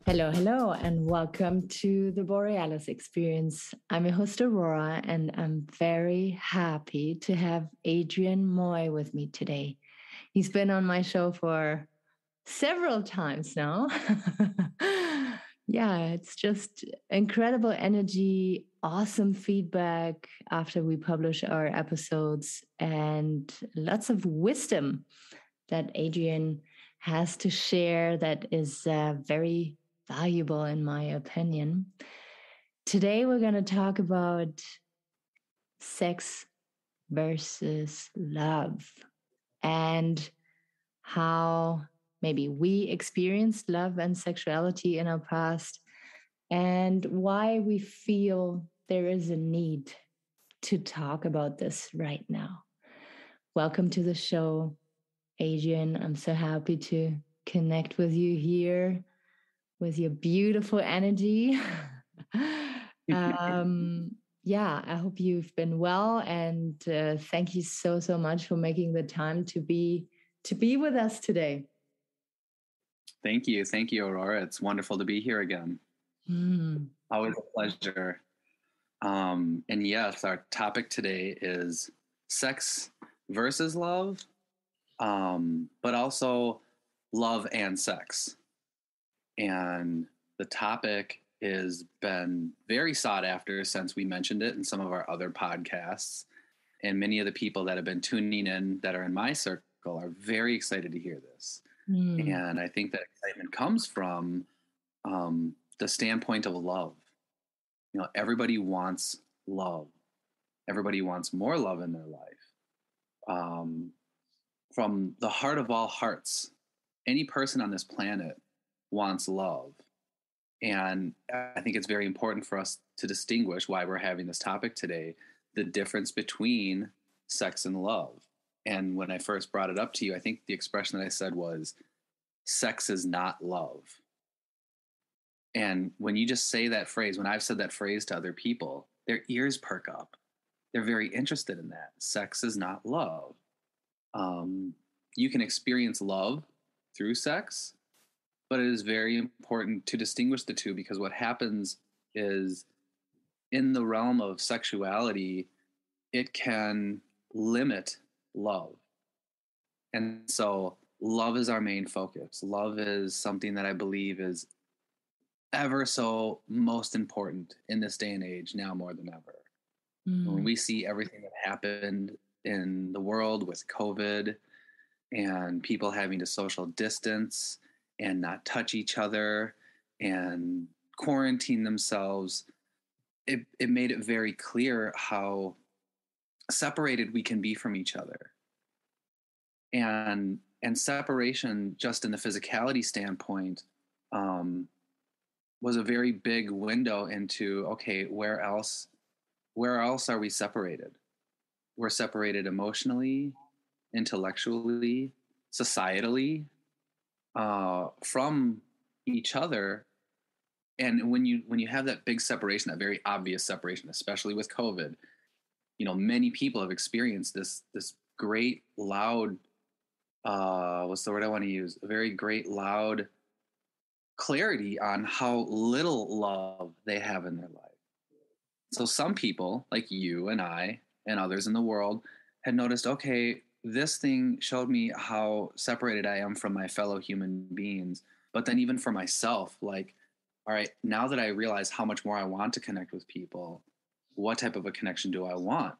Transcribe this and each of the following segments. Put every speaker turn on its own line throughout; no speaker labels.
Hello, hello, and welcome to the Borealis Experience. I'm your host, Aurora, and I'm very happy to have Adrian Moy with me today. He's been on my show for several times now. Yeah, it's just incredible energy, awesome feedback after we publish our episodes, and lots of wisdom that Adrian has to share that is very valuable, in my opinion. Today, we're going to talk about sex versus love and how maybe we experienced love and sexuality in our past and why we feel there is a need to talk about this right now. Welcome to the show, Adrian. I'm so happy to connect with you here with your beautiful energy. Yeah, I hope you've been well, and thank you so much for making the time to be with us today.
Thank you, Aurora. It's wonderful to be here again. Always a pleasure. And yes, our topic today is sex versus love, but also love and sex. And the topic has been very sought after since we mentioned it in some of our other podcasts. And many of the people that have been tuning in that are in my circle are very excited to hear this. And I think that excitement comes from the standpoint of love. You know, everybody wants love. Everybody wants more love in their life. From the heart of all hearts, any person on this planet wants love. And I think it's very important for us to distinguish why we're having this topic today, the difference between sex and love. And when I first brought it up to you, I think the expression that I said was, sex is not love. And when you just say that phrase, when I've said that phrase to other people, their ears perk up. They're very interested in that. Sex is not love. You can experience love through sex, but it is very important to distinguish the two, because what happens is in the realm of sexuality, it can limit love. And so love is our main focus. Love is something that I believe is ever so most important in this day and age, now more than ever. When we see everything that happened in the world with COVID and people having to social distance and not touch each other and quarantine themselves, it made it very clear how separated we can be from each other. And separation, just in the physicality standpoint, was a very big window into, okay, where else are we separated? We're separated emotionally, intellectually, societally, from each other. And when you have that big separation, that very obvious separation, especially with COVID, you know, many people have experienced this great loud, what's the word I want to use? A very great loud clarity on how little love they have in their life. So some people, like you and I and others in the world, had noticed, okay, this thing showed me how separated I am from my fellow human beings. But then even for myself, like, all right, now that I realize how much more I want to connect with people, what type of a connection do I want?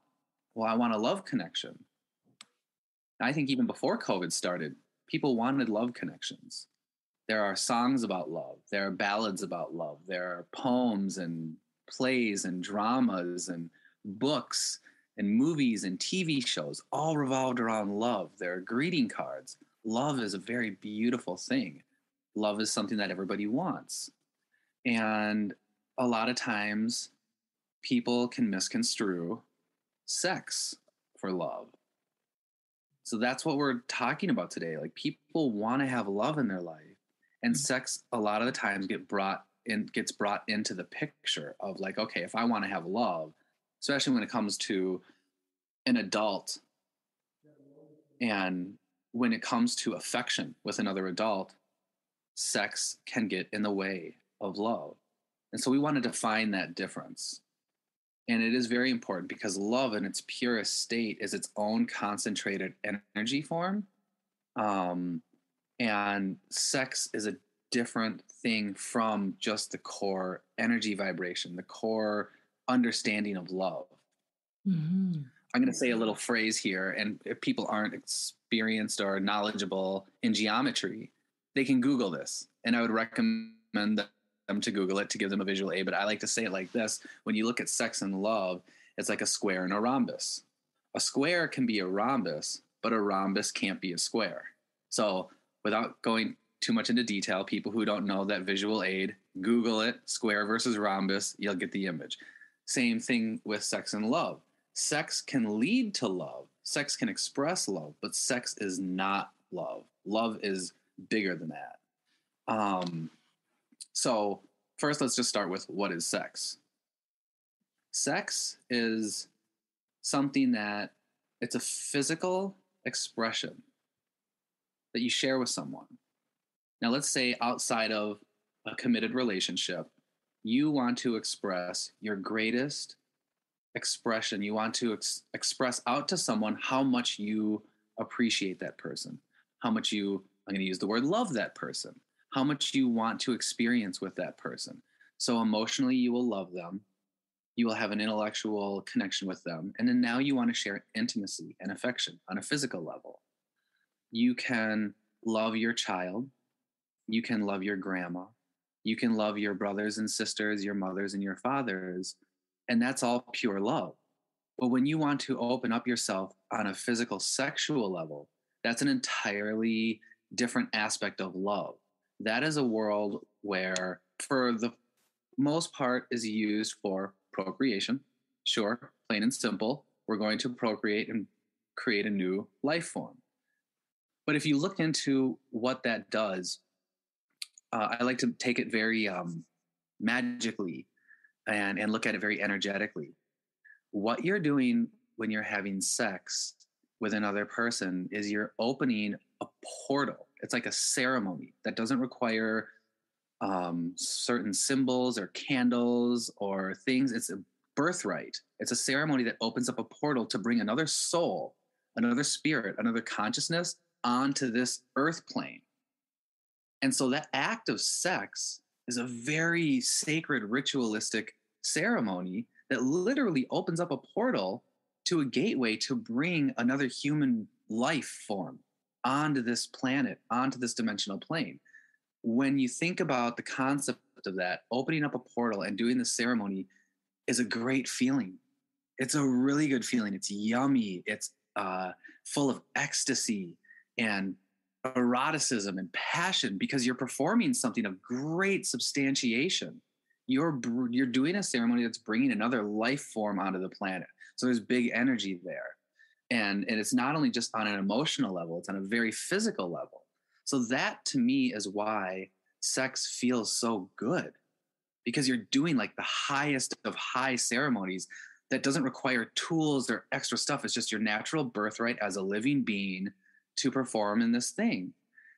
Well, I want a love connection. I think even before COVID started, people wanted love connections. There are songs about love. There are ballads about love. There are poems and plays and dramas and books and movies and TV shows, all revolved around love. There are greeting cards. Love is a very beautiful thing. Love is something that everybody wants. And a lot of times people can misconstrue sex for love. So that's what we're talking about today. Like, people want to have love in their life, and sex a lot of the times gets brought into the picture of, like, okay, if I want to have love, especially when it comes to an adult, and when it comes to affection with another adult, sex can get in the way of love. And so we want to define that difference. And it is very important because love in its purest state is its own concentrated energy form. And sex is a different thing from just the core energy vibration, the core understanding of love. Mm-hmm. I'm going to say a little phrase here, and if people aren't experienced or knowledgeable in geometry, they can Google this, and I would recommend them to Google it to give them a visual aid. But I like to say it like this: when you look at sex and love, it's like a square and a rhombus. A square can be a rhombus, but a rhombus can't be a square. So without going too much into detail, people who don't know that visual aid, Google it, square versus rhombus, you'll get the image. Same thing with sex and love. Sex can lead to love. Sex can express love, but sex is not love. Love is bigger than that. So first, let's just start with what is sex. Sex is something that it's a physical expression that you share with someone. Now, let's say outside of a committed relationship, you want to express your greatest expression. You want to express out to someone how much you appreciate that person, how much you, I'm going to use the word love that person, how much you want to experience with that person. So emotionally, you will love them. You will have an intellectual connection with them. And then now you want to share intimacy and affection on a physical level. You can love your child. You can love your grandma. You can love your brothers and sisters, your mothers and your fathers. And that's all pure love. But when you want to open up yourself on a physical, sexual level, that's an entirely different aspect of love. That is a world where, for the most part, is used for procreation. Sure, plain and simple. We're going to procreate and create a new life form. But if you look into what that does, I like to take it very magically and look at it very energetically. What you're doing when you're having sex with another person is you're opening a portal. It's like a ceremony that doesn't require certain symbols or candles or things. It's a birthright. It's a ceremony that opens up a portal to bring another soul, another spirit, another consciousness onto this earth plane. And so that act of sex is a very sacred, ritualistic ceremony that literally opens up a portal to a gateway to bring another human life form onto this planet, onto this dimensional plane. When you think about the concept of that, opening up a portal and doing the ceremony is a great feeling. It's a really good feeling. It's yummy. It's full of ecstasy and eroticism and passion because you're performing something of great substantiation. You're doing a ceremony that's bringing another life form onto the planet. So there's big energy there. And it's not only just on an emotional level, it's on a very physical level. So that to me is why sex feels so good, because you're doing like the highest of high ceremonies that doesn't require tools or extra stuff. It's just your natural birthright as a living being to perform in this thing.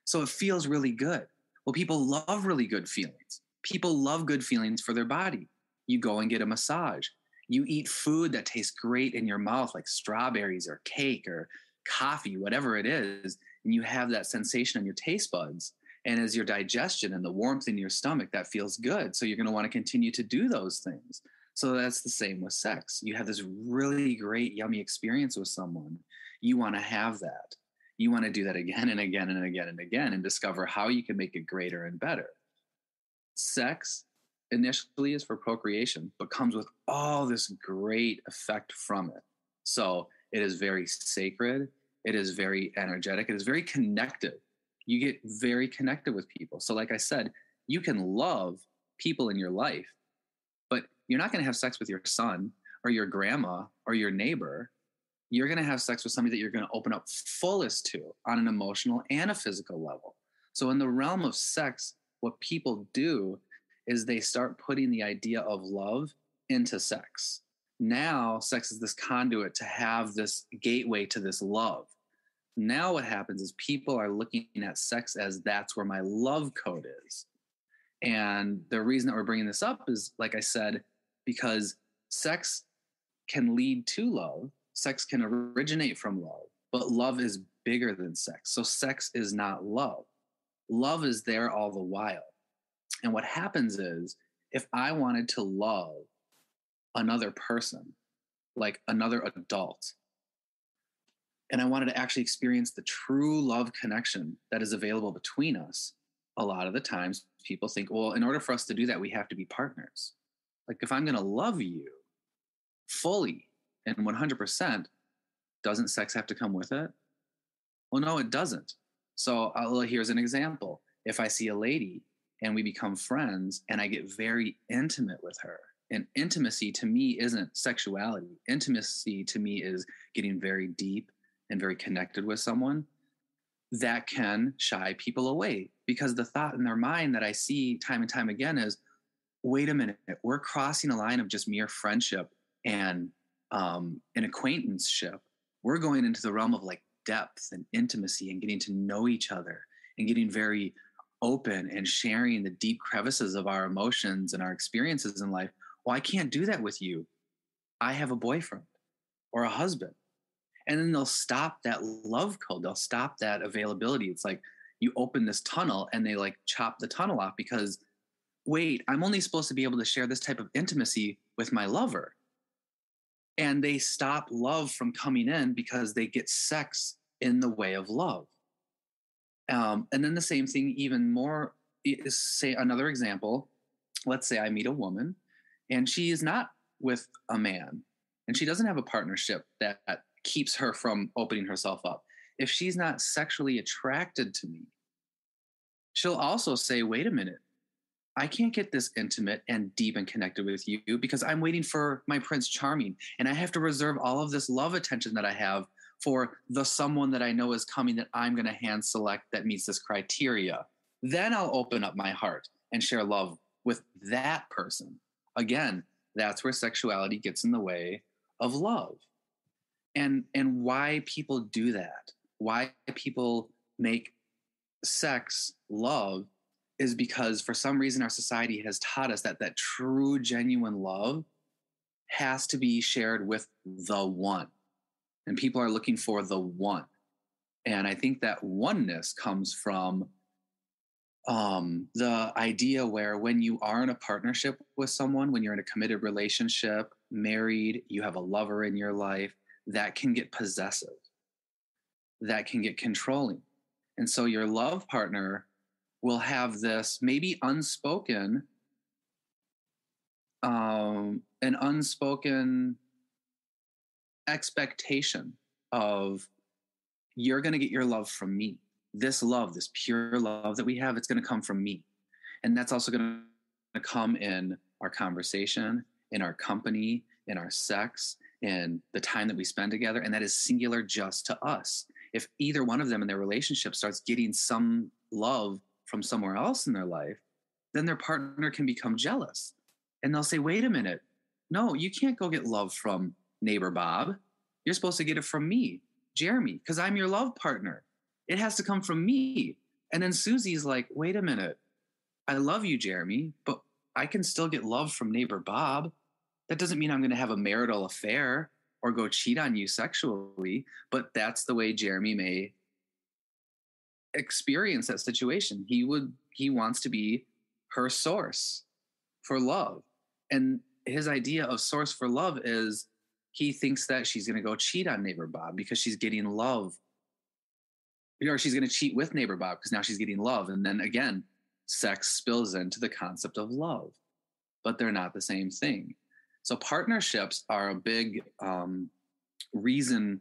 So it feels really good. Well, people love really good feelings. People love good feelings for their body. You go and get a massage. You eat food that tastes great in your mouth, like strawberries or cake or coffee, whatever it is, and you have that sensation on your taste buds. And as your digestion and the warmth in your stomach, that feels good. So you're going to want to continue to do those things. So that's the same with sex. You have this really great, yummy experience with someone. You want to have that. You want to do that again and again and again and again and discover how you can make it greater and better. Sex initially is for procreation, but comes with all this great effect from it. So it is very sacred. It is very energetic. It is very connected. You get very connected with people. So like I said, you can love people in your life, but you're not going to have sex with your son or your grandma or your neighbor. You're going to have sex with somebody that you're going to open up fullest to on an emotional and a physical level. So in the realm of sex, what people do is they start putting the idea of love into sex. Now, sex is this conduit to have this gateway to this love. Now what happens is people are looking at sex as that's where my love code is. And the reason that we're bringing this up is, like I said, because sex can lead to love. Sex can originate from love, but love is bigger than sex. So sex is not love. Love is there all the while. And what happens is, if I wanted to love another person, like another adult, and I wanted to actually experience the true love connection that is available between us, a lot of the times people think, well, in order for us to do that, we have to be partners. Like, if I'm going to love you fully and 100%, doesn't sex have to come with it? Well, no, it doesn't. So here's an example. If I see a lady and we become friends and I get very intimate with her, and intimacy to me isn't sexuality. Intimacy to me is getting very deep and very connected with someone. That can shy people away, because the thought in their mind that I see time and time again is, wait a minute, we're crossing a line of just mere friendship and an acquaintanceship. We're going into the realm of like depth and intimacy and getting to know each other and getting very open and sharing the deep crevices of our emotions and our experiences in life. Well, I can't do that with you. I have a boyfriend or a husband. And then they'll stop that love code. They'll stop that availability. It's like you open this tunnel and they like chop the tunnel off, because wait, I'm only supposed to be able to share this type of intimacy with my lover. And they stop love from coming in because they get sex in the way of love. And then the same thing, even more, is, say, another example. Let's say I meet a woman and she is not with a man and she doesn't have a partnership that keeps her from opening herself up. If she's not sexually attracted to me, she'll also say, wait a minute, I can't get this intimate and deep and connected with you because I'm waiting for my Prince Charming, and I have to reserve all of this love attention that I have for the someone that I know is coming that I'm going to hand select that meets this criteria. Then I'll open up my heart and share love with that person. Again, that's where sexuality gets in the way of love. And why people do that, why people make sex love, is because for some reason our society has taught us that that true, genuine love has to be shared with the one. And people are looking for the one. And I think that oneness comes from the idea where when you are in a partnership with someone, when you're in a committed relationship, married, you have a lover in your life, that can get possessive, that can get controlling. And so your love partner will have this maybe unspoken, an unspoken expectation of, you're going to get your love from me. This love, this pure love that we have, it's going to come from me. And that's also going to come in our conversation, in our company, in our sex, in the time that we spend together. And that is singular just to us. If either one of them in their relationship starts getting some love from somewhere else in their life, then their partner can become jealous. And they'll say, wait a minute, no, you can't go get love from neighbor Bob. You're supposed to get it from me, Jeremy, because I'm your love partner. It has to come from me. And then Susie's like, wait a minute, I love you, Jeremy, but I can still get love from neighbor Bob. That doesn't mean I'm going to have a marital affair or go cheat on you sexually, but that's the way Jeremy may experience that situation. He wants to be her source for love. And his idea of source for love is, he thinks that she's going to go cheat on neighbor Bob because she's getting love, or she's going to cheat with neighbor Bob because now she's getting love. And then again, sex spills into the concept of love, but they're not the same thing. So partnerships are a big reason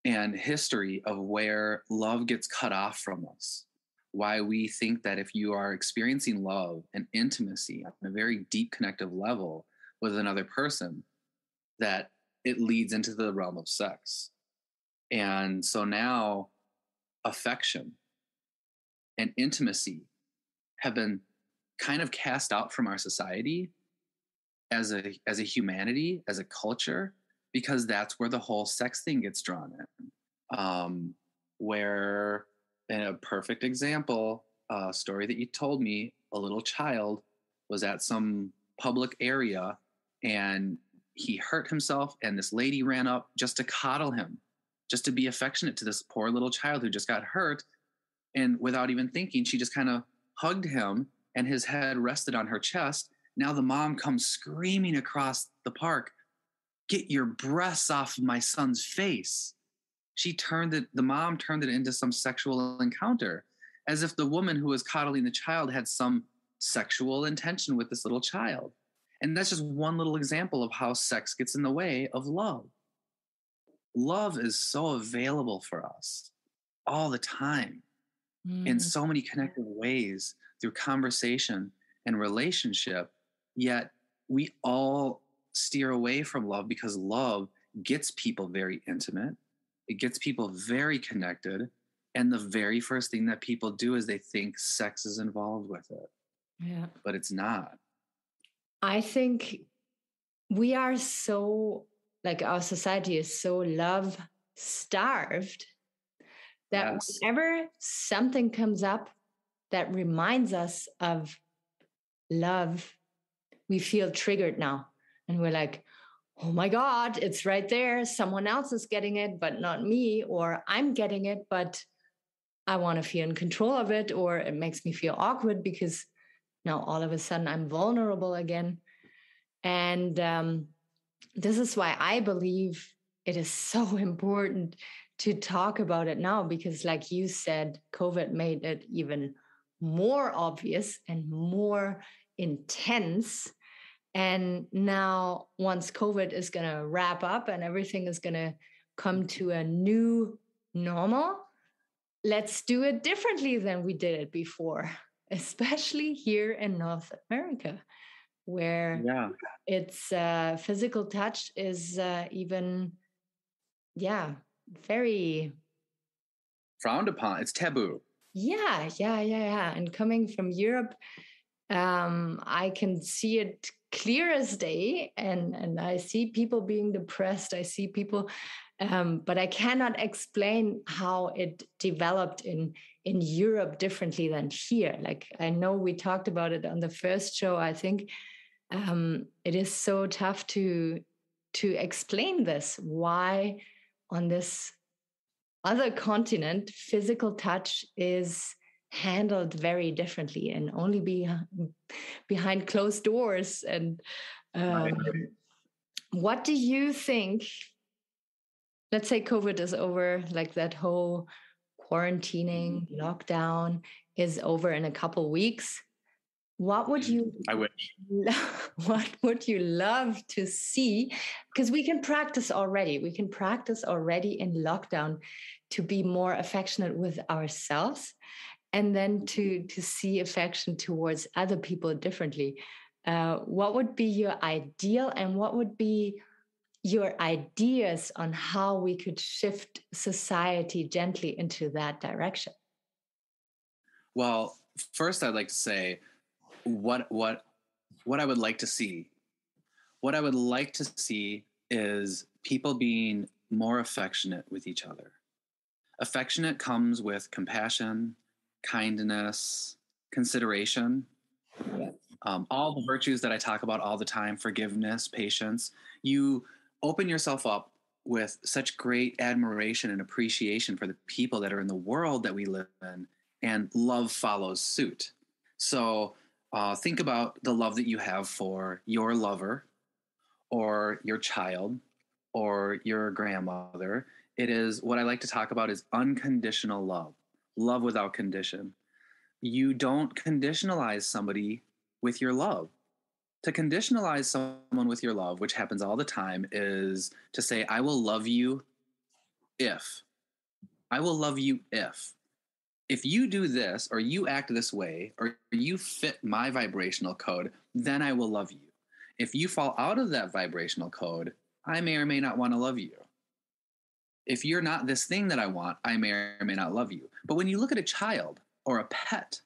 and history of where love gets cut off from us. Why we think that if you are experiencing love and intimacy on a very deep connective level with another person, that it leads into the realm of sex. And so now affection and intimacy have been kind of cast out from our society as a humanity, as a culture, because that's where the whole sex thing gets drawn in. where, in a perfect example, a story that you told me, a little child was at some public area and he hurt himself, and this lady ran up just to coddle him, just to be affectionate to this poor little child who just got hurt. And without even thinking, she just kind of hugged him and his head rested on her chest. Now the mom comes screaming across the park, "Get your breasts off of my son's face." The mom turned it into some sexual encounter, as if the woman who was coddling the child had some sexual intention with this little child. And that's just one little example of how sex gets in the way of love. Love is so available for us all the time in so many connected ways through conversation and relationship. Yet we all steer away from love because love gets people very intimate. It gets people very connected. And the very first thing that people do is they think sex is involved with it.
Yeah.
But it's not.
I think we are so, like, our society is so love starved that
Yes.
whenever something comes up that reminds us of love, we feel triggered now. And we're like, oh my God, it's right there. Someone else is getting it, but not me. Or I'm getting it, but I want to feel in control of it. Or it makes me feel awkward because now all of a sudden I'm vulnerable again. And this is why I believe it is so important to talk about it now, because like you said, COVID made it even more obvious and more intense. And now once COVID is going to wrap up and everything is going to come to a new normal, let's do it differently than we did it before, especially here in North America, where it's physical touch is even, very
frowned upon. It's taboo.
Yeah. And coming from Europe, I can see it clear as day, and I see people being depressed. I see people, but I cannot explain how it developed in Europe differently than here. Like, I know we talked about it on the first show. I think it is so tough to explain this, why on this other continent physical touch is handled very differently and only behind closed doors. And what do you think? Let's say COVID is over, like that whole quarantining, lockdown is over in a couple weeks. What would you?
I wish.
What would you love to see? Because we can practice already. We can practice already in lockdown to be more affectionate with ourselves, and then to see affection towards other people differently. What would be your ideal, and what would be your ideas on how we could shift society gently into that direction?
Well, first I'd like to say what I would like to see. What I would like to see is people being more affectionate with each other. Affectionate comes with compassion, kindness, consideration. All the virtues that I talk about all the time: forgiveness, patience. You open yourself up with such great admiration and appreciation for the people that are in the world that we live in, and love follows suit. So think about the love that you have for your lover or your child or your grandmother. It is, what I like to talk about is unconditional love, love without condition. You don't conditionalize somebody with your love. To conditionalize someone with your love, which happens all the time, is to say, I will love you if. I will love you if you do this, or you act this way, or you fit my vibrational code, then I will love you. If you fall out of that vibrational code, I may or may not want to love you. If you're not this thing that I want, I may or may not love you. But when you look at a child or a pet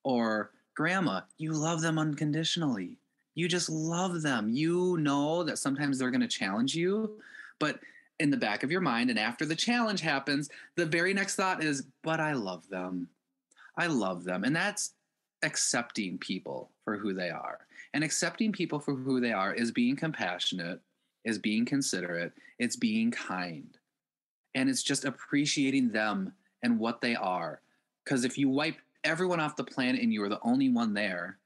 or grandma, you love them unconditionally. You just love them. You know that sometimes they're going to challenge you, but in the back of your mind. And after the challenge happens, the very next thought is, but I love them. I love them. And that's accepting people for who they are. And accepting people for who they are is being compassionate, is being considerate, it's being kind. And it's just appreciating them and what they are. Because if you wipe everyone off the planet and you were the only one there,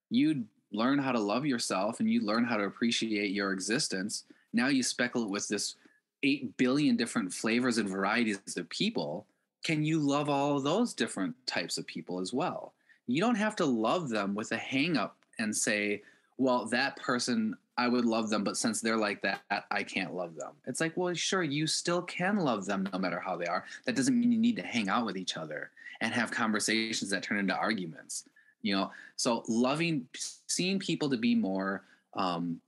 you'd learn how to love yourself and you learn how to appreciate your existence. Now you speckle it with this 8 billion different flavors and varieties of people. Can you love all of those different types of people as well? You don't have to love them with a hang up and say, well, that person, I would love them, but since they're like that, I can't love them. It's like, well, sure, you still can love them no matter how they are. That doesn't mean you need to hang out with each other and have conversations that turn into arguments. So seeing people to be more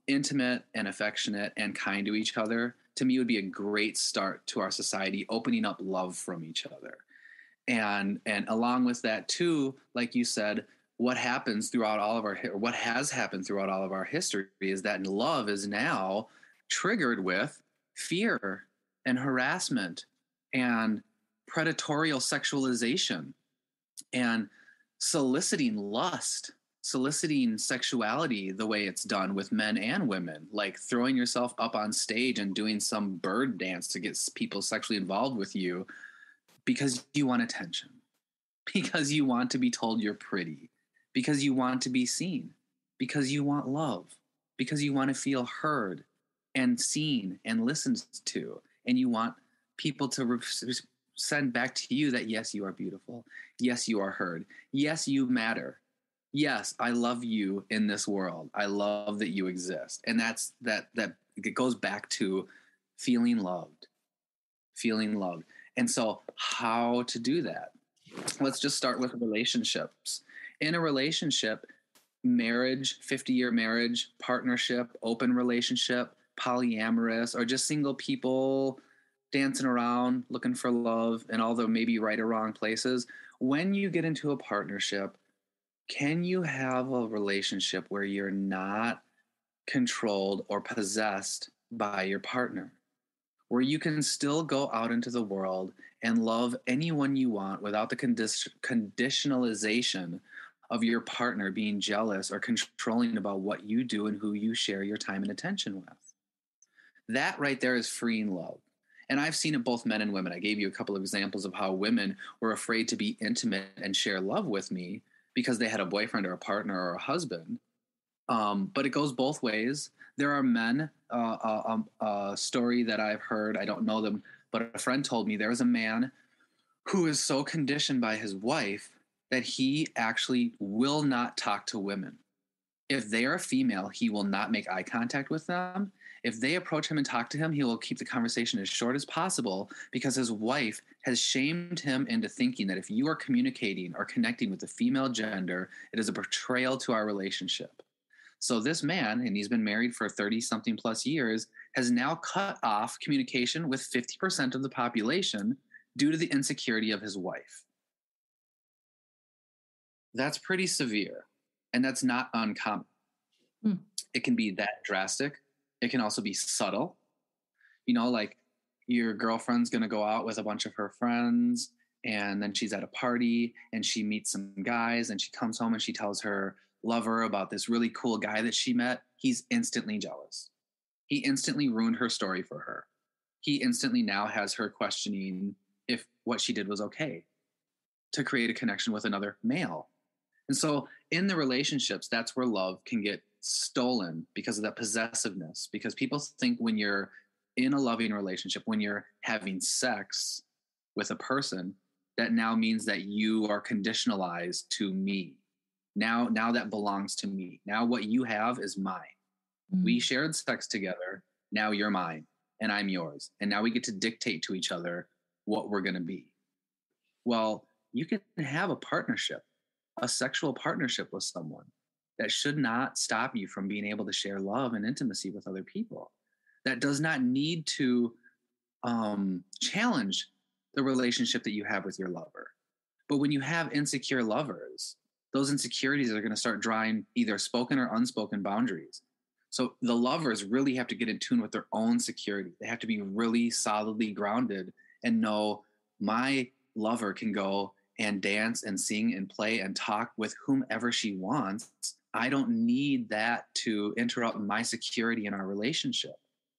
intimate and affectionate and kind to each other, to me, would be a great start to our society opening up love from each other. And along with that too, like you said, what has happened throughout all of our history is that love is now triggered with fear and harassment and predatorial sexualization and soliciting lust, soliciting sexuality the way it's done with men and women, like throwing yourself up on stage and doing some bird dance to get people sexually involved with you because you want attention, because you want to be told you're pretty, because you want to be seen, because you want love, because you want to feel heard and seen and listened to, and you want people to send back to you that, yes, you are beautiful. Yes, you are heard. Yes, you matter. Yes, I love you in this world. I love that you exist. And that it goes back to feeling loved. And so how to do that? Let's just start with relationships. In a relationship, marriage, 50-year marriage, partnership, open relationship, polyamorous, or just single people dancing around looking for love in all the maybe right or wrong places. When you get into a partnership, can you have a relationship where you're not controlled or possessed by your partner? Where you can still go out into the world and love anyone you want without the conditionalization of your partner being jealous or controlling about what you do and who you share your time and attention with. That right there is freeing love. And I've seen it both men and women. I gave you a couple of examples of how women were afraid to be intimate and share love with me because they had a boyfriend or a partner or a husband. But it goes both ways. There are men, a story that I've heard, I don't know them, but a friend told me there was a man who is so conditioned by his wife that he actually will not talk to women. If they are female, he will not make eye contact with them. If they approach him and talk to him, he will keep the conversation as short as possible because his wife has shamed him into thinking that if you are communicating or connecting with the female gender, it is a betrayal to our relationship. So this man, and he's been married for 30-something plus years, has now cut off communication with 50% of the population due to the insecurity of his wife. That's pretty severe, and that's not uncommon. It can be that drastic. It can also be subtle. Like your girlfriend's going to go out with a bunch of her friends, and then she's at a party, and she meets some guys, and she comes home and she tells her lover about this really cool guy that she met. He's instantly jealous. He instantly ruined her story for her. He instantly now has her questioning if what she did was okay to create a connection with another male. And so in the relationships, that's where love can get stolen because of that possessiveness. Because people think when you're in a loving relationship, when you're having sex with a person, that now means that you are conditionalized to me. Now that belongs to me. Now what you have is mine. Mm-hmm. We shared sex together. Now you're mine and I'm yours. And now we get to dictate to each other what we're going to be. Well, you can have a partnership, a sexual partnership with someone that should not stop you from being able to share love and intimacy with other people. That does not need to challenge the relationship that you have with your lover. But when you have insecure lovers, those insecurities are going to start drawing either spoken or unspoken boundaries. So the lovers really have to get in tune with their own security. They have to be really solidly grounded and know my lover can go and dance and sing and play and talk with whomever she wants. I don't need that to interrupt my security in our relationship.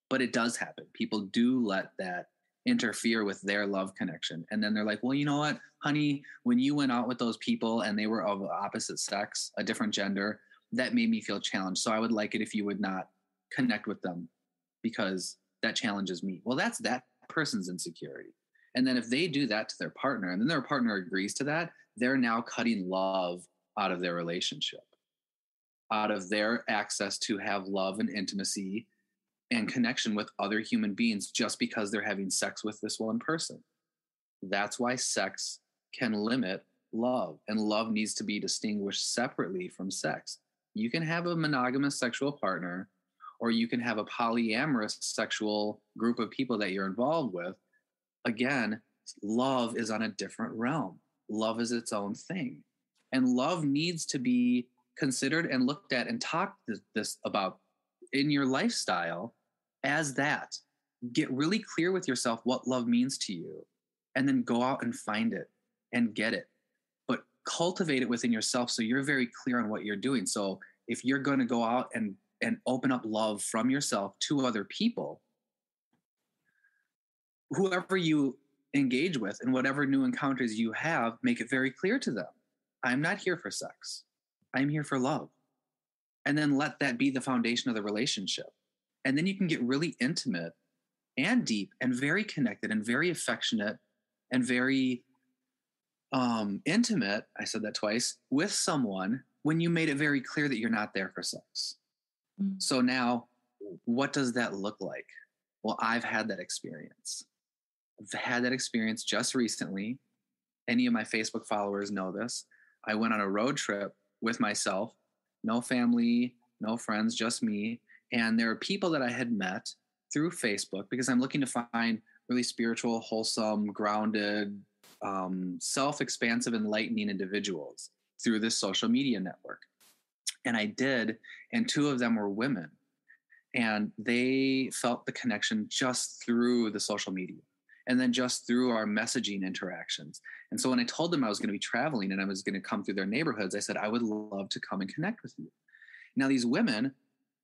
But it does happen. People do let that interfere with their love connection. And then they're like, well, you know what, honey, when you went out with those people and they were of opposite sex, a different gender, that made me feel challenged. So I would like it if you would not connect with them because that challenges me. Well, that's that person's insecurity. And then if they do that to their partner and then their partner agrees to that, they're now cutting love out of their relationship, out of their access to have love and intimacy and connection with other human beings just because they're having sex with this one person. That's why sex can limit love, and love needs to be distinguished separately from sex. You can have a monogamous sexual partner, or you can have a polyamorous sexual group of people that you're involved with. Again, love is on a different realm. Love is its own thing. And love needs to be considered and looked at and talked this about in your lifestyle as that. Get really clear with yourself what love means to you, and then go out and find it and get it. But cultivate it within yourself so you're very clear on what you're doing. So if you're going to go out and open up love from yourself to other people, whoever you engage with and whatever new encounters you have, make it very clear to them. I'm not here for sex. I'm here for love. And then let that be the foundation of the relationship. And then you can get really intimate and deep and very connected and very affectionate and very intimate, I said that twice, with someone when you made it very clear that you're not there for sex. Mm-hmm. So now, what does that look like? Well, I've had that experience. I've had that experience just recently. Any of my Facebook followers know this. I went on a road trip with myself, no family, no friends, just me. And there are people that I had met through Facebook because I'm looking to find really spiritual, wholesome, grounded, self-expansive, enlightening individuals through this social media network. And I did, and two of them were women. And they felt the connection just through the social media and then just through our messaging interactions. And so when I told them I was going to be traveling and I was going to come through their neighborhoods, I said, I would love to come and connect with you. Now, these women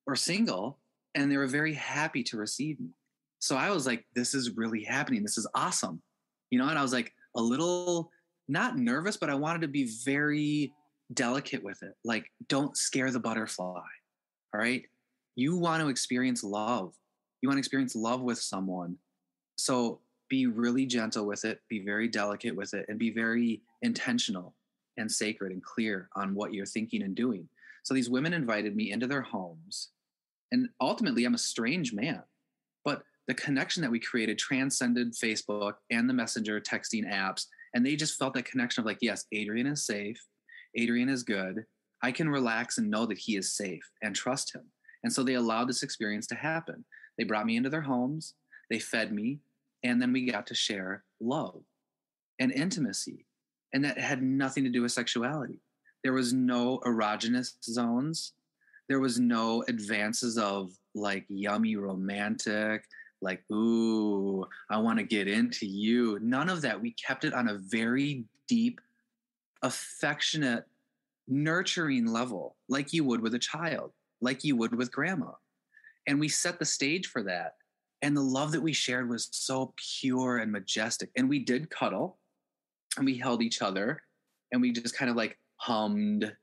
were single and they were very happy to receive me. So I was like, this is really happening. This is awesome. And I was like a little, not nervous, but I wanted to be very delicate with it. Like, don't scare the butterfly. All right. You want to experience love. You want to experience love with someone. So be really gentle with it, be very delicate with it, and be very intentional and sacred and clear on what you're thinking and doing. So these women invited me into their homes. And ultimately, I'm a strange man. But the connection that we created transcended Facebook and the messenger texting apps. And they just felt that connection of like, yes, Adrian is safe. Adrian is good. I can relax and know that he is safe and trust him. And so they allowed this experience to happen. They brought me into their homes. They fed me. And then we got to share love and intimacy. And that had nothing to do with sexuality. There was no erogenous zones. There was no advances of like yummy romantic, like, ooh, I want to get into you. None of that. We kept it on a very deep, affectionate, nurturing level, like you would with a child, like you would with grandma. And we set the stage for that. And the love that we shared was so pure and majestic. And we did cuddle and we held each other and we just kind of like hummed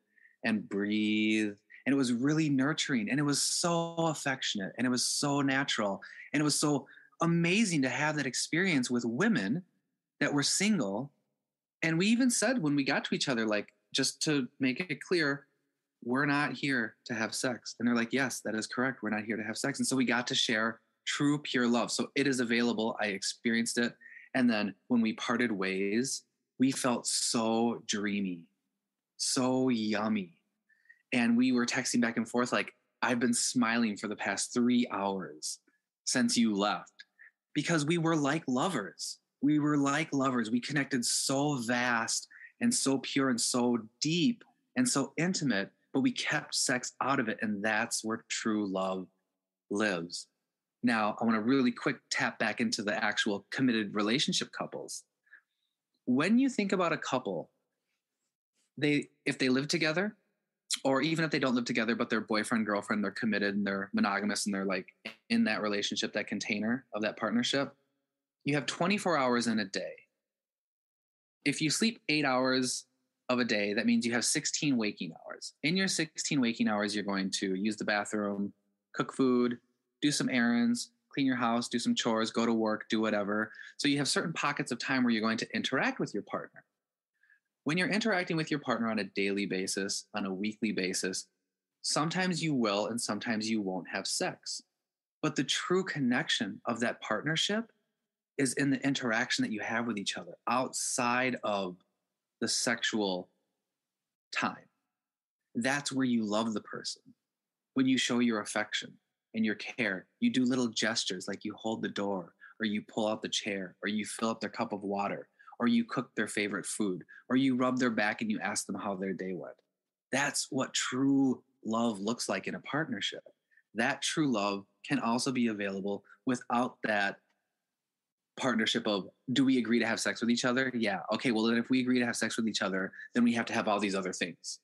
and breathed. And it was really nurturing and it was so affectionate and it was so natural. And it was so amazing to have that experience with women that were single. And we even said when we got to each other, like, just to make it clear, we're not here to have sex. And they're like, yes, that is correct. We're not here to have sex. And so we got to share true, pure love. So it is available. I experienced it. And then when we parted ways, we felt so dreamy, so yummy. And we were texting back and forth like, I've been smiling for the past 3 hours since you left, because we were like lovers. We were like lovers. We connected so vast and so pure and so deep and so intimate, but we kept sex out of it. And that's where true love lives. Now, I want to really quick tap back into the actual committed relationship couples. When you think about a couple, if they live together, or even if they don't live together, but they're boyfriend, girlfriend, they're committed and they're monogamous and they're like in that relationship, that container of that partnership, you have 24 hours in a day. If you sleep 8 hours of a day, that means you have 16 waking hours. In your 16 waking hours, you're going to use the bathroom, cook food, do some errands, clean your house, do some chores, go to work, do whatever. So you have certain pockets of time where you're going to interact with your partner. When you're interacting with your partner on a daily basis, on a weekly basis, sometimes you will and sometimes you won't have sex. But the true connection of that partnership is in the interaction that you have with each other outside of the sexual time. That's where you love the person. When you show your affection and your care, you do little gestures like you hold the door, or you pull out the chair, or you fill up their cup of water, or you cook their favorite food, or you rub their back and you ask them how their day went. That's what true love looks like in a partnership. That true love can also be available without that partnership of, do we agree to have sex with each other? Yeah. Okay, well, then if we agree to have sex with each other, then we have to have all these other things.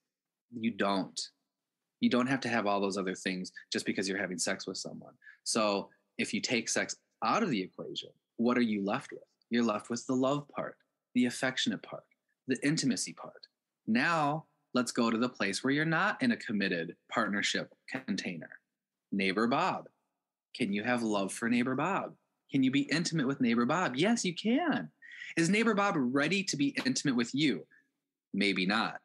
You don't. You don't have to have all those other things just because you're having sex with someone. So if you take sex out of the equation, what are you left with? You're left with the love part, the affectionate part, the intimacy part. Now, let's go to the place where you're not in a committed partnership container. Neighbor Bob. Can you have love for Neighbor Bob? Can you be intimate with Neighbor Bob? Yes, you can. Is Neighbor Bob ready to be intimate with you? Maybe not.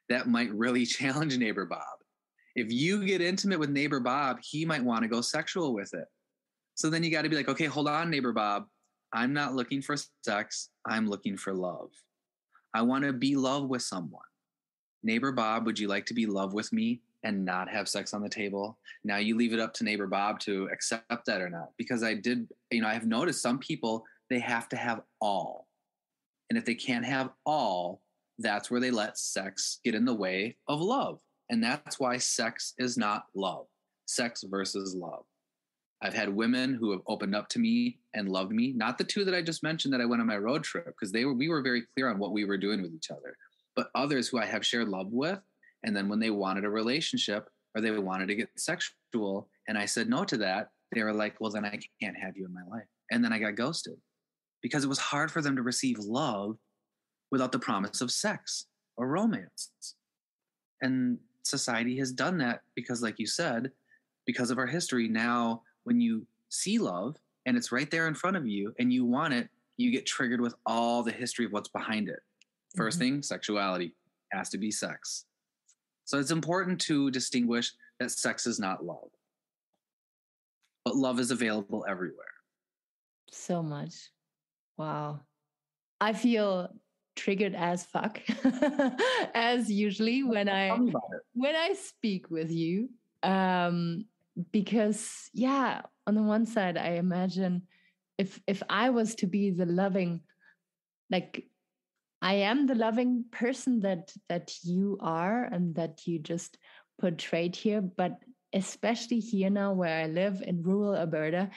That might really challenge Neighbor Bob. If you get intimate with Neighbor Bob, he might want to go sexual with it. So then you got to be like, okay, hold on, Neighbor Bob. I'm not looking for sex. I'm looking for love. I want to be love with someone. Neighbor Bob, would you like to be love with me and not have sex on the table? Now you leave it up to Neighbor Bob to accept that or not. Because I have noticed some people, they have to have all. And if they can't have all, that's where they let sex get in the way of love. And that's why sex is not love. Sex versus love. I've had women who have opened up to me and loved me. Not the two that I just mentioned that I went on my road trip, because we were very clear on what we were doing with each other. But others who I have shared love with, and then when they wanted a relationship or they wanted to get sexual, and I said no to that, they were like, well, then I can't have you in my life. And then I got ghosted because it was hard for them to receive love without the promise of sex or romance. And society has done that because, like you said, because of our history. Now, when you see love and it's right there in front of you and you want it, you get triggered with all the history of what's behind it. First thing, sexuality has to be sex. So it's important to distinguish that sex is not love. But love is available everywhere.
So much. Wow. I feel triggered as fuck as usually when I speak with you. Because on the one side, I imagine if I was to be the loving, like I am the loving person that you are and that you just portrayed here, but especially here now where I live in rural Alberta,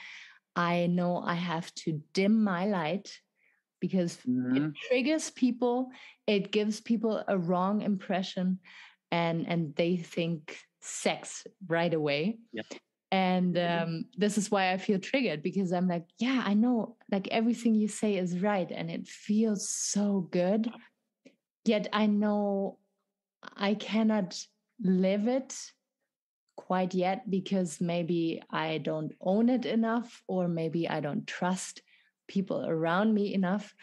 I know I have to dim my light because it triggers people, it gives people a wrong impression, and they think sex right away.
Yep.
And this is why I feel triggered, because I'm like, yeah, I know, like everything you say is right and it feels so good. Yet I know I cannot live it quite yet because maybe I don't own it enough, or maybe I don't trust people around me enough.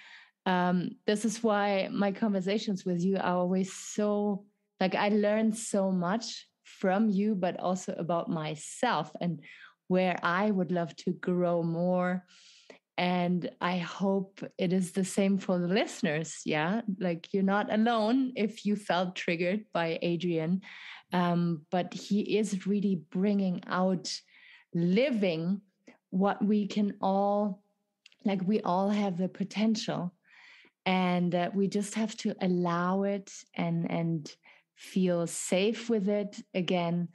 This is why my conversations with you are always so, like, I learn so much from you, but also about myself and where I would love to grow more. And I hope it is the same for the listeners. Yeah. Like, you're not alone if you felt triggered by Adrian. But he is really bringing out living what we can all, like, we all have the potential, and we just have to allow it and feel safe with it again,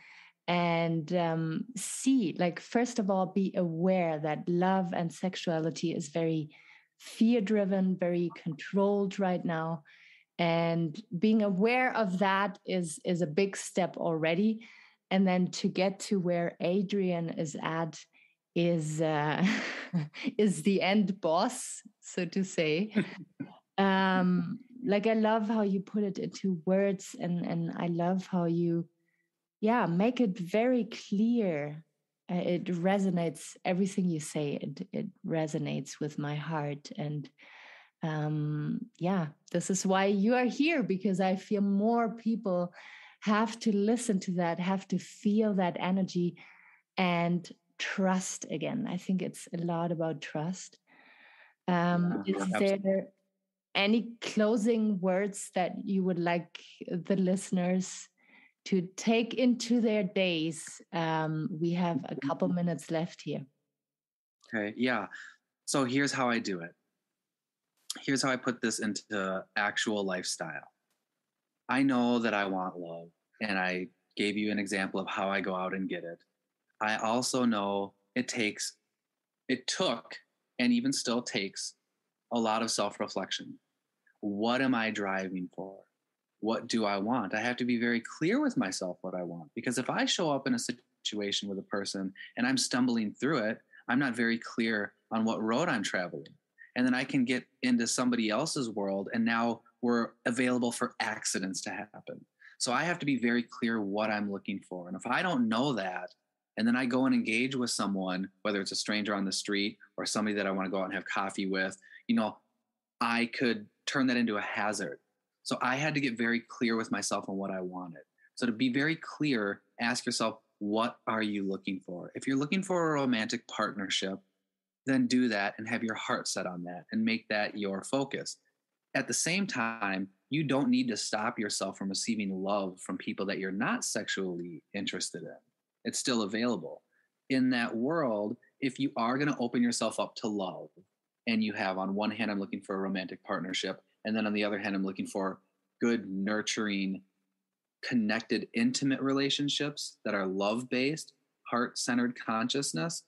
and see, like, first of all, be aware that love and sexuality is very fear driven, very controlled right now. And being aware of that is a big step already. And then to get to where Adrian is at is is the end boss, so to say. Like, I love how you put it into words, and I love how you, yeah, make it very clear. It resonates, everything you say, it resonates with my heart. And yeah, this is why you are here, because I feel more people have to listen to that, have to feel that energy, and trust again. I think it's a lot about trust. Is there any closing words that you would like the listeners to take into their days? We have a couple minutes left here.
Okay, yeah. So here's how I do it. Here's how I put this into actual lifestyle. I know that I want love, and I gave you an example of how I go out and get it. I also know it took, and even still takes, a lot of self-reflection. What am I driving for? What do I want? I have to be very clear with myself what I want, because if I show up in a situation with a person and I'm stumbling through it, I'm not very clear on what road I'm traveling. And then I can get into somebody else's world, and now we're available for accidents to happen. So I have to be very clear what I'm looking for. And if I don't know that, and then I go and engage with someone, whether it's a stranger on the street or somebody that I want to go out and have coffee with, I could turn that into a hazard. So I had to get very clear with myself on what I wanted. So to be very clear, ask yourself, what are you looking for? If you're looking for a romantic partnership, then do that and have your heart set on that and make that your focus. At the same time, you don't need to stop yourself from receiving love from people that you're not sexually interested in. It's still available. In that world, if you are going to open yourself up to love, and you have, on one hand, I'm looking for a romantic partnership, and then on the other hand, I'm looking for good, nurturing, connected, intimate relationships that are love-based, heart-centered consciousness,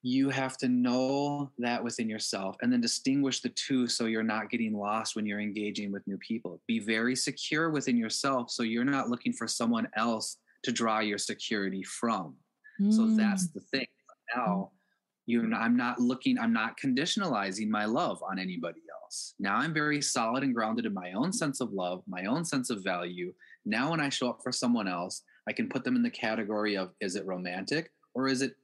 you have to know that within yourself and then distinguish the two so you're not getting lost when you're engaging with new people. Be very secure within yourself so you're not looking for someone else to draw your security from. So that's the thing. Now, I'm not conditionalizing my love on anybody else. Now I'm very solid and grounded in my own sense of love, my own sense of value. Now when I show up for someone else, I can put them in the category of, is it romantic or is it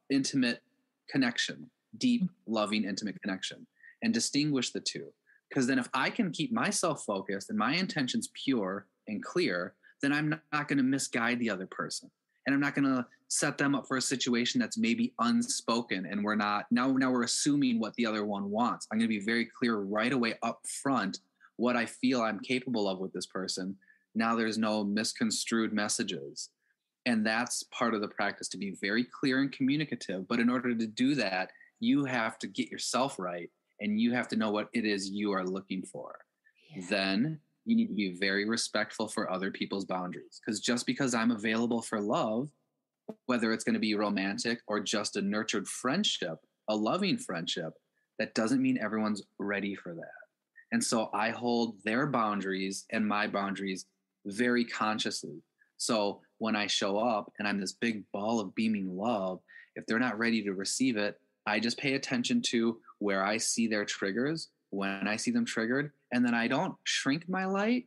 intimate connection, deep, loving, intimate connection, and distinguish the two. Because then if I can keep myself focused and my intentions pure and clear, then I'm not going to misguide the other person. And I'm not going to set them up for a situation that's maybe unspoken. And now we're assuming what the other one wants. I'm going to be very clear right away up front what I feel I'm capable of with this person. Now there's no misconstrued messages. And that's part of the practice, to be very clear and communicative. But in order to do that, you have to get yourself right, and you have to know what it is you are looking for. Yeah. Then you need to be very respectful for other people's boundaries. Because just because I'm available for love, whether it's going to be romantic or just a nurtured friendship, a loving friendship, that doesn't mean everyone's ready for that. And so I hold their boundaries and my boundaries very consciously. So when I show up and I'm this big ball of beaming love, if they're not ready to receive it, I just pay attention to where I see their triggers, when I see them triggered, and then I don't shrink my light.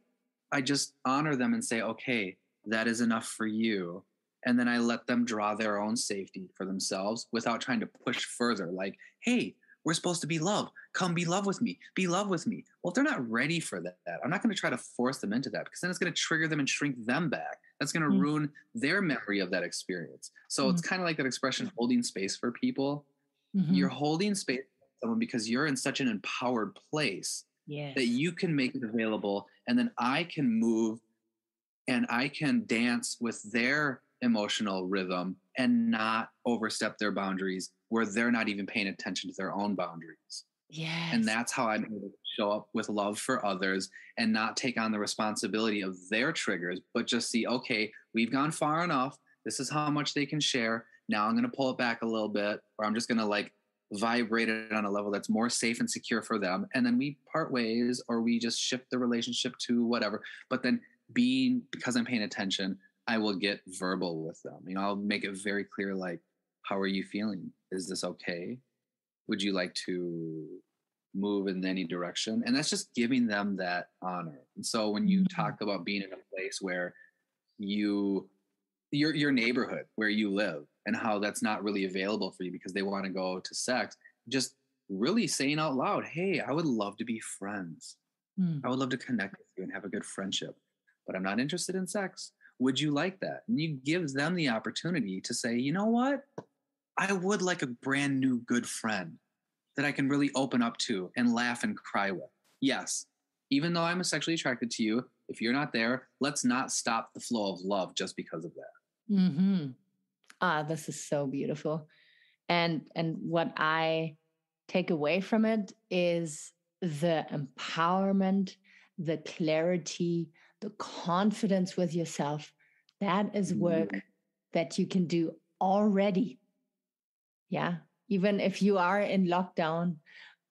I just honor them and say, okay, that is enough for you. And then I let them draw their own safety for themselves without trying to push further. Like, hey, we're supposed to be love. Come be love with me. Be love with me. Well, if they're not ready for that, I'm not going to try to force them into that, because then it's going to trigger them and shrink them back. That's going to ruin their memory of that experience. So it's kind of like that expression, holding space for people. You're holding space for someone because you're in such an empowered place that you can make it available. And then I can move and I can dance with their emotional rhythm and not overstep their boundaries where they're not even paying attention to their own boundaries. And
Yes.
that's how I'm able to show up with love for others and not take on the responsibility of their triggers, but just see, okay, we've gone far enough. This is how much they can share. Now I'm going to pull it back a little bit, or I'm just going to like vibrate it on a level that's more safe and secure for them. And then we part ways, or we just shift the relationship to whatever. But then because I'm paying attention, I will get verbal with them. You know, I'll make it very clear, like, how are you feeling? Is this okay? Would you like to move in any direction? And that's just giving them that honor. And so when you talk about being in a place where your neighborhood where you live and how that's not really available for you because they want to go to sex, just really saying out loud, hey, I would love to be friends. I would love to connect with you and have a good friendship, but I'm not interested in sex. Would you like that? And you give them the opportunity to say, you know what? I would like a brand new good friend that I can really open up to and laugh and cry with. Yes, even though I'm sexually attracted to you, if you're not there, let's not stop the flow of love just because of that.
Mm-hmm. This is so beautiful. And what I take away from it is the empowerment, the clarity, the confidence with yourself. That is work that you can do already. Yeah. Even if you are in lockdown,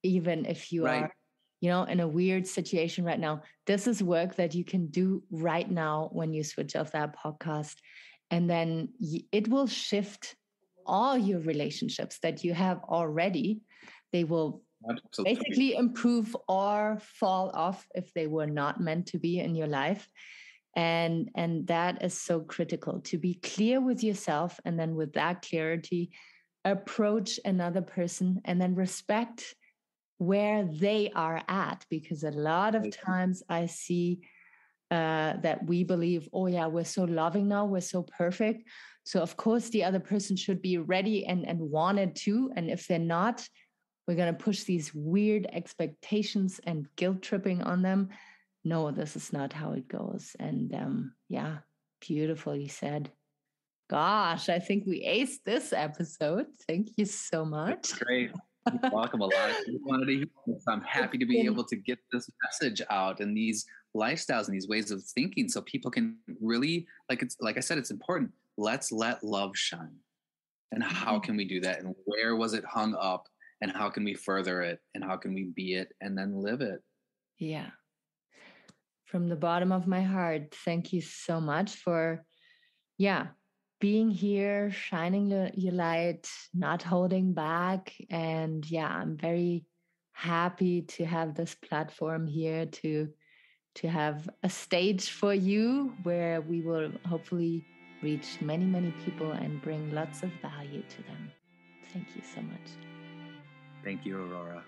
even if you
Right.
are, you know, in a weird situation right now, this is work that you can do right now when you switch off that podcast. And then it will shift all your relationships that you have already. They will basically improve or fall off if they were not meant to be in your life. And that is so critical, to be clear with yourself, and then with that clarity approach another person and then respect where they are at, because a lot of times I see that we believe, oh yeah, we're so loving now, we're so perfect, so of course the other person should be ready and wanted to, and if they're not, we're going to push these weird expectations and guilt tripping on them. No, this is not how it goes. And yeah, beautifully said. Gosh, I think we aced this episode. Thank you so much.
That's great. You're welcome. A lot of people wanted to hear this. I'm happy to be able to get this message out and these lifestyles and these ways of thinking so people can really, like I said, it's important. Let's let love shine. And how can we do that? And where was it hung up? And how can we further it? And how can we be it and then live it?
Yeah. From the bottom of my heart, thank you so much for, being here, shining your light, not holding back. And I'm very happy to have this platform here to have a stage for you where we will hopefully reach many, many people and bring lots of value to them. Thank you so much.
Thank you, Aurora.